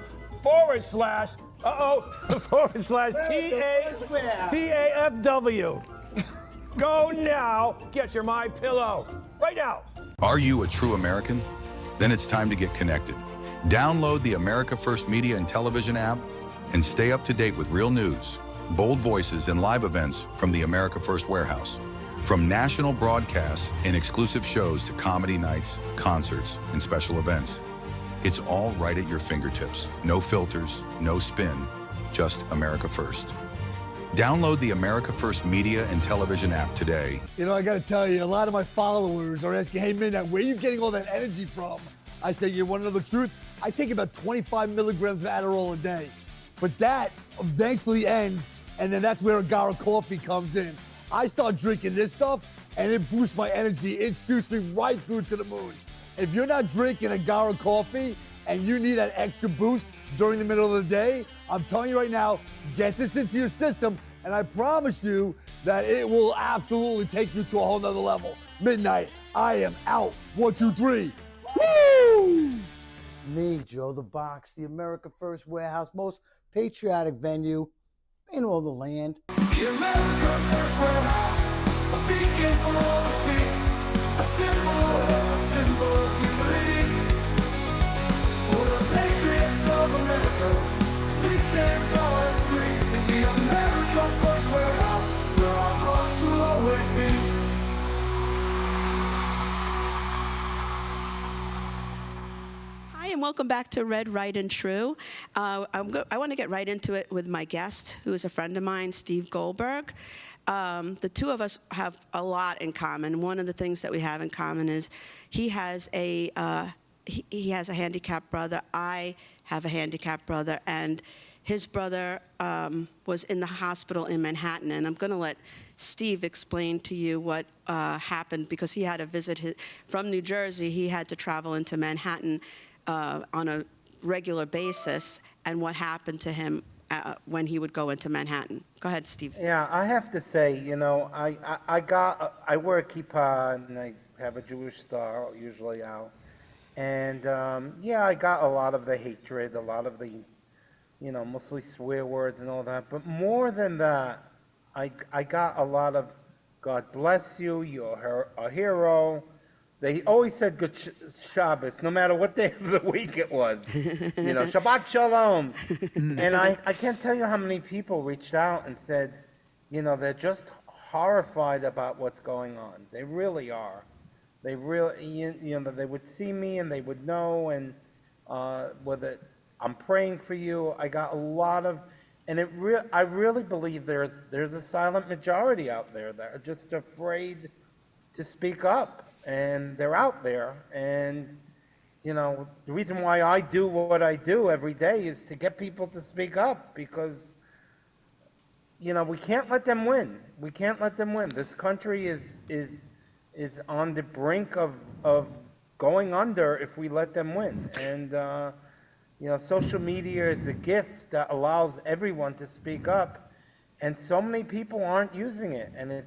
/TAFW. Go now, get your My Pillow right now. Are you a true American? Then it's time to get connected. Download the America First Media and Television app and stay up to date with real news, bold voices, and live events from the America First Warehouse. From national broadcasts and exclusive shows to comedy nights, concerts, and special events. It's all right at your fingertips. No filters, no spin, just America First. Download the America First Media and Television app today. You know, I got to tell you, a lot of my followers are asking, hey, Midnight, where are you getting all that energy from? I say, you want to know the truth? I take about 25 milligrams of Adderall a day. But that eventually ends, and then that's where Agara coffee comes in. I start drinking this stuff, and it boosts my energy. It shoots me right through to the moon. If you're not drinking Agara coffee and you need that extra boost during the middle of the day, I'm telling you right now, get this into your system, and I promise you that it will absolutely take you to a whole nother level. Midnight, I am out. 1, 2, 3. Woo! It's me, Joe the Box, the America First Warehouse, most patriotic venue in all the land. The America First Warehouse, a beacon for all to see, a symbol of unity. For the patriots of America, we stand tall and free. In the America First Warehouse, where our hearts will always be. Hi, and welcome back to Red, Right, and True. I want to get right into it with my guest, who is a friend of mine, Steve Goldberg. The two of us have a lot in common. One of the things that we have in common is he has a handicapped brother. I have a handicapped brother, and his brother was in the hospital in Manhattan. And I'm going to let Steve explain to you what happened, because he had a visit from New Jersey. He had to travel into Manhattan on a regular basis, and what happened to him when he would go into Manhattan. Go ahead, Steve. Yeah, I have to say, you know, I wear a kippah and I have a Jewish star usually out, and yeah, I got a lot of the hatred, a lot of the, you know, mostly swear words and all that. But more than that, I got a lot of God bless you, you're a hero. They always said good Shabbos, no matter what day of the week it was. You know, Shabbat Shalom. And I can't tell you how many people reached out and said, you know, they're just horrified about what's going on. They really are. They really, you know, they would see me and they would know, and whether I'm praying for you. I got a lot of, and I really believe there's a silent majority out there that are just afraid to speak up. And they're out there, and, you know, the reason why I do what I do every day is to get people to speak up, because, you know, we can't let them win. We can't let them win. This country is on the brink of going under if we let them win. And, you know, social media is a gift that allows everyone to speak up, and so many people aren't using it, and it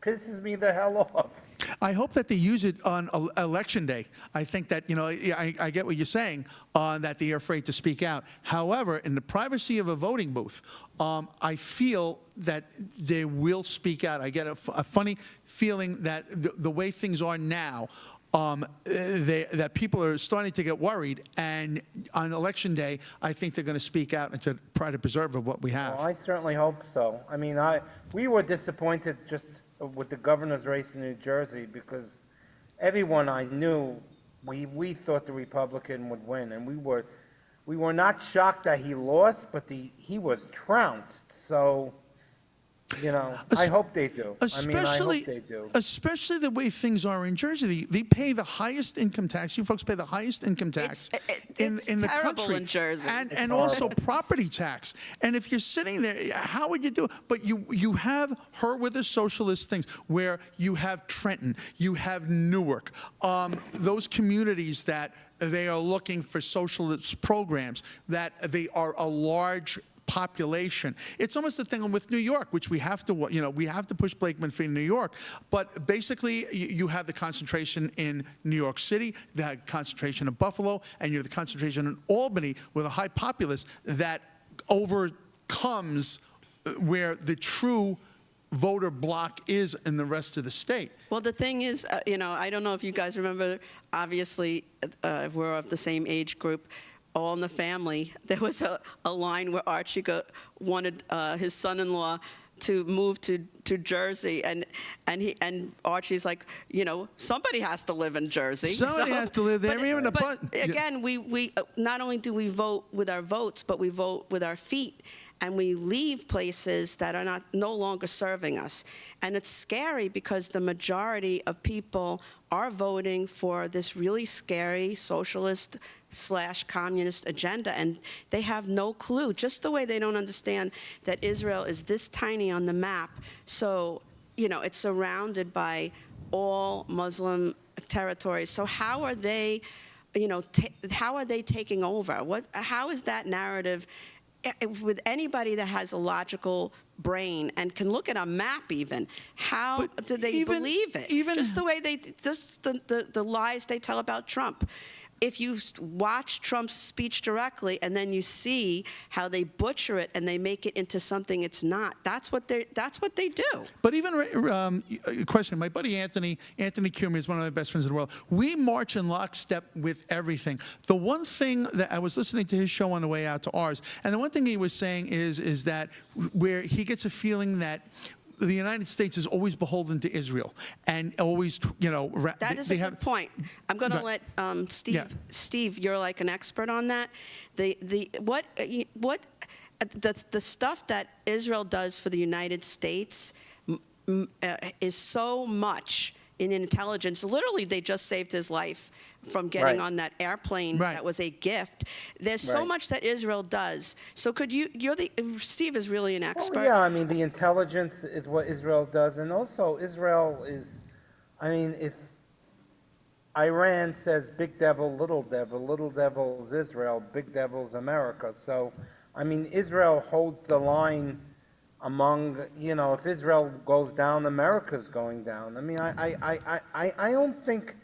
pisses me the hell off. I hope that they use it on election day. I think that, you know, I get what you're saying, that they are afraid to speak out. However, in the privacy of a voting booth, I feel that they will speak out. I get a funny feeling that the way things are now, that people are starting to get worried, and on election day, I think they're going to speak out and to try to preserve what we have. Well, I certainly hope so. I mean, we were disappointed just with the governor's race in New Jersey, because everyone I knew, we thought the Republican would win, and we were not shocked that he lost, but he was trounced. So, you know, I hope they do. I hope they do. Especially the way things are in Jersey. They pay the highest income tax. You folks pay the highest income tax in the country. In Jersey. And also property tax. And if you're sitting there, how would you do it? But you have her with the socialist things, where you have Trenton, you have Newark, those communities that they are looking for socialist programs, that they are a large population. It's almost the thing with New York, which we have to, you know, we have to push Blakeman for New York. But basically, you have the concentration in New York City, the concentration in Buffalo, and you have the concentration in Albany with a high populace that overcomes where the true voter block is in the rest of the state. Well, the thing is, you know, I don't know if you guys remember, obviously, we're of the same age group. All in the Family, there was a line where Archie wanted his son-in-law to move to Jersey, and Archie's like, you know, somebody has to live in Jersey. Somebody has to live there. But again, we not only do we vote with our votes, but we vote with our feet. and we leave places that are no longer serving us. And it's scary because the majority of people are voting for this really scary socialist/communist agenda, and they have no clue, just the way they don't understand that Israel is this tiny on the map. So, it's surrounded by all Muslim territories. So how are they, how are they taking over? How is that narrative, with anybody that has a logical brain and can look at a map even, how do they believe it? Just the way the lies they tell about Trump. If you watch Trump's speech directly and then you see how they butcher it and they make it into something it's not, that's what they do. But even a question, my buddy Anthony Cumia is one of my best friends in the world. We march in lockstep with everything. The one thing that I was listening to his show on the way out to ours, and the one thing he was saying is that where he gets a feeling that the United States is always beholden to Israel, and always, That is a good point. I'm going to let Steve. Yeah. Steve, you're like an expert on that. The stuff that Israel does for the United States is so much in intelligence. Literally, they just saved his life from getting on that airplane that was a gift. There's so much that Israel does. So could Steve is really an expert. Well, yeah, I mean, the intelligence is what Israel does. And also, Israel is, if Iran says big devil, little devil's Israel, big devil's America. So, Israel holds the line among, if Israel goes down, America's going down. I don't think,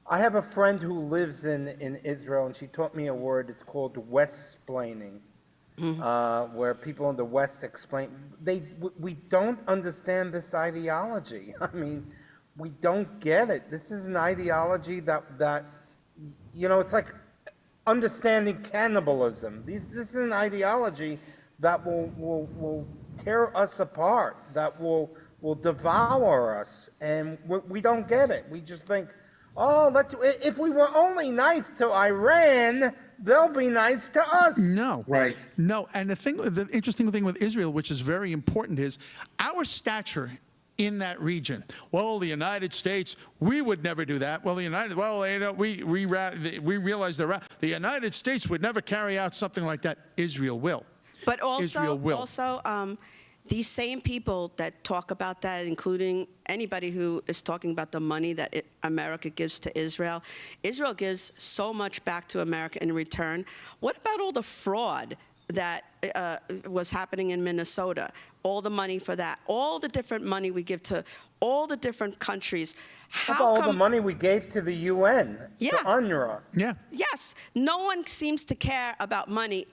I have a friend who lives in Israel, and she taught me a word. It's called West-splaining, where people in the West explain. We don't understand this ideology. We don't get it. This is an ideology that it's like understanding cannibalism. This is an ideology that will tear us apart, that will devour us, and we don't get it. We just think, if we were only nice to Iran, they'll be nice to us. No. Right. No, and the interesting thing with Israel, which is very important, is our stature in that region. Well, the United States, we would never do that. Well, we realize the United States would never carry out something like that. Israel will. But Israel will. These same people that talk about that, including anybody who is talking about the money that America gives to Israel, Israel gives so much back to America in return. What about all the fraud that was happening in Minnesota? All the money for that, all the different money we give to all the different countries. How about all the money we gave to the UN, to UNRWA? Yeah. Yes. No one seems to care about money,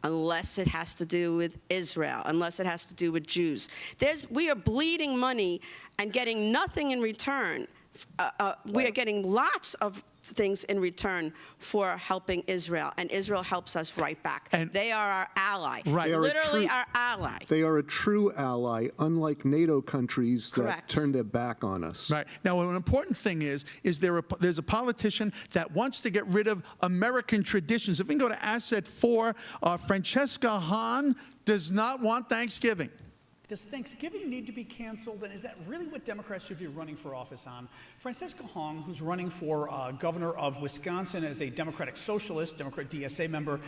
unless it has to do with Israel, unless it has to do with Jews. We are bleeding money and getting nothing in return. We are getting lots of things in return for helping Israel, and Israel helps us right back. And they are our ally, literally our ally. They are a true ally, unlike NATO countries that turn their back on us. Right. Now, an important thing is there's a politician that wants to get rid of American traditions. If we can go to Asset 4, Francesca Hahn does not want Thanksgiving. Does Thanksgiving need to be canceled, and is that really what Democrats should be running for office on? Francesca Hong, who's running for governor of Wisconsin as a Democratic Socialist, Democrat DSA member,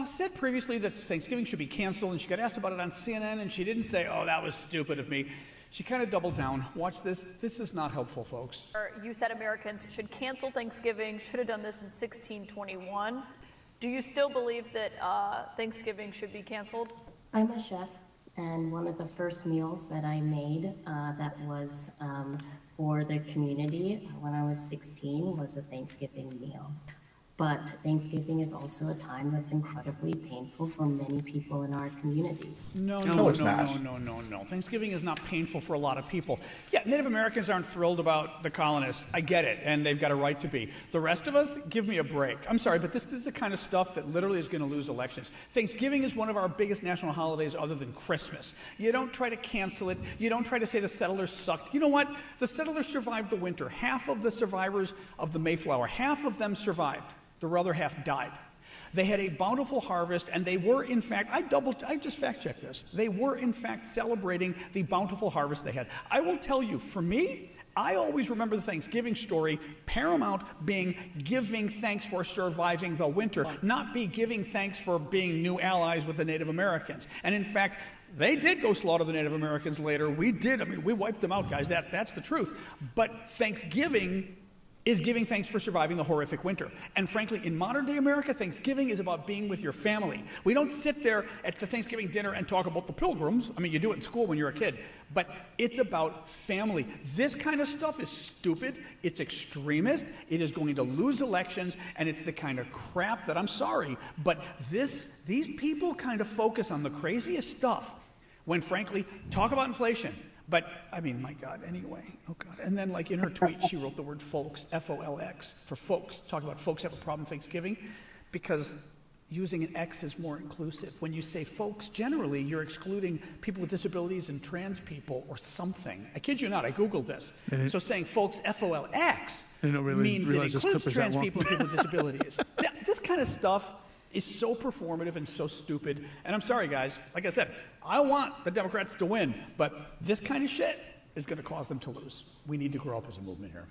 said previously that Thanksgiving should be canceled, and she got asked about it on CNN, and she didn't say, "Oh, that was stupid of me." She kind of doubled down. Watch this. This is not helpful, folks. You said Americans should cancel Thanksgiving, should have done this in 1621. Do you still believe that Thanksgiving should be canceled? I'm a chef. And one of the first meals that I made that was for the community when I was 16 was a Thanksgiving meal. But Thanksgiving is also a time that's incredibly painful for many people in our communities. No. Thanksgiving is not painful for a lot of people. Yeah, Native Americans aren't thrilled about the colonists. I get it, and they've got a right to be. The rest of us, give me a break. I'm sorry, but this is the kind of stuff that literally is going to lose elections. Thanksgiving is one of our biggest national holidays other than Christmas. You don't try to cancel it. You don't try to say the settlers sucked. You know what? The settlers survived the winter. Half of the survivors of the Mayflower, half of them survived. The other half died. They had a bountiful harvest, and they were, in fact, I just fact-checked this. They were, in fact, celebrating the bountiful harvest they had. I will tell you, for me, I always remember the Thanksgiving story, paramount being giving thanks for surviving the winter, not be giving thanks for being new allies with the Native Americans. And in fact, they did go slaughter the Native Americans later. We did. I mean, we wiped them out, guys. That's the truth. But Thanksgiving is giving thanks for surviving the horrific winter. And frankly, in modern day America, Thanksgiving is about being with your family. We don't sit there at the Thanksgiving dinner and talk about the Pilgrims. I mean, you do it in school when you're a kid. But it's about family. This kind of stuff is stupid. It's extremist. It is going to lose elections. And it's the kind of crap that, I'm sorry, but these people kind of focus on the craziest stuff when, frankly, talk about inflation. But, I mean, my God, anyway. Oh, God. And then, like, in her tweet, she wrote the word folks, F-O-L-X, for folks. Talk about folks have a problem Thanksgiving because using an X is more inclusive. When you say folks, generally, you're excluding people with disabilities and trans people or something. I kid you not, I Googled this. So saying folks, F-O-L-X, means it includes trans people and people with disabilities. Now, this kind of stuff is so performative and so stupid. And I'm sorry, guys. Like I said, I want the Democrats to win, but this kind of shit is going to cause them to lose. We need to grow up as a movement here.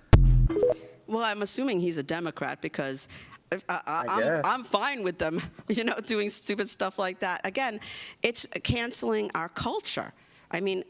Well, I'm assuming he's a Democrat because I'm fine with them, doing stupid stuff like that. Again, it's canceling our culture. I mean,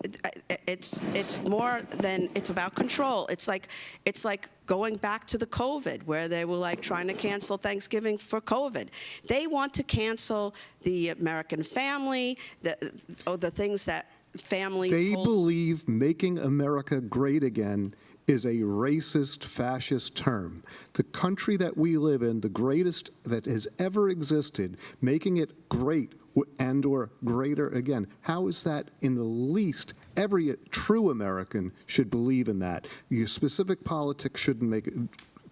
it's more than it's about control. It's like going back to the COVID, where they were like trying to cancel Thanksgiving for COVID. They want to cancel the American family, the things that families. They believe making America great again is a racist, fascist term. The country that we live in, the greatest that has ever existed, making it great and or greater again. How is that in the least? Every true American should believe in that. Your specific politics shouldn't make it,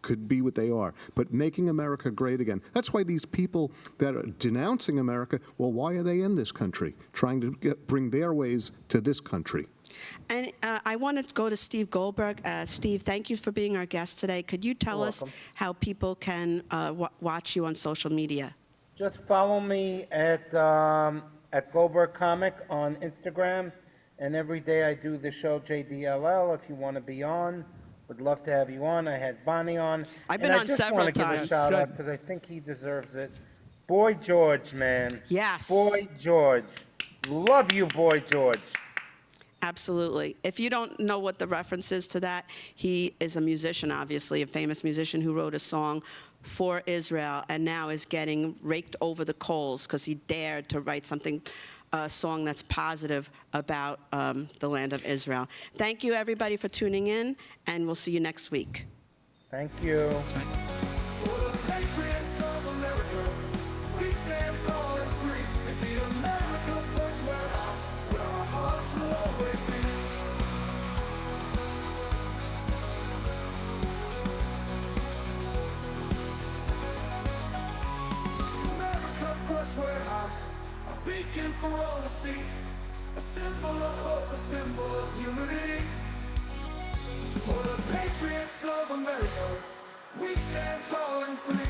could be what they are, but making America great again. That's why these people that are denouncing America, well, why are they in this country? Trying to bring their ways to this country. And I want to go to Steve Goldberg. Steve, thank you for being our guest today. Could you tell us how people can watch you on social media? Just follow me at Goldberg Comic on Instagram, and every day I do the show JDLL. If you want to be on, would love to have you on. I had Bonnie on. I've been on several times. I just want to give a shout out because I think he deserves it. Boy George, man. Yes. Boy George. Love you, Boy George. Absolutely. If you don't know what the reference is to that, he is a musician, obviously, a famous musician who wrote a song for Israel and now is getting raked over the coals because he dared to write a song that's positive about the land of Israel. Thank you, everybody, for tuning in, and we'll see you next week. Thank you. For the patriots of America, we stand tall and free. Make the America first warehouse, where our hearts will always be. America first warehouse, a beacon for all to see. A symbol of hope, a symbol of unity. For the patriots of America, we stand tall and free.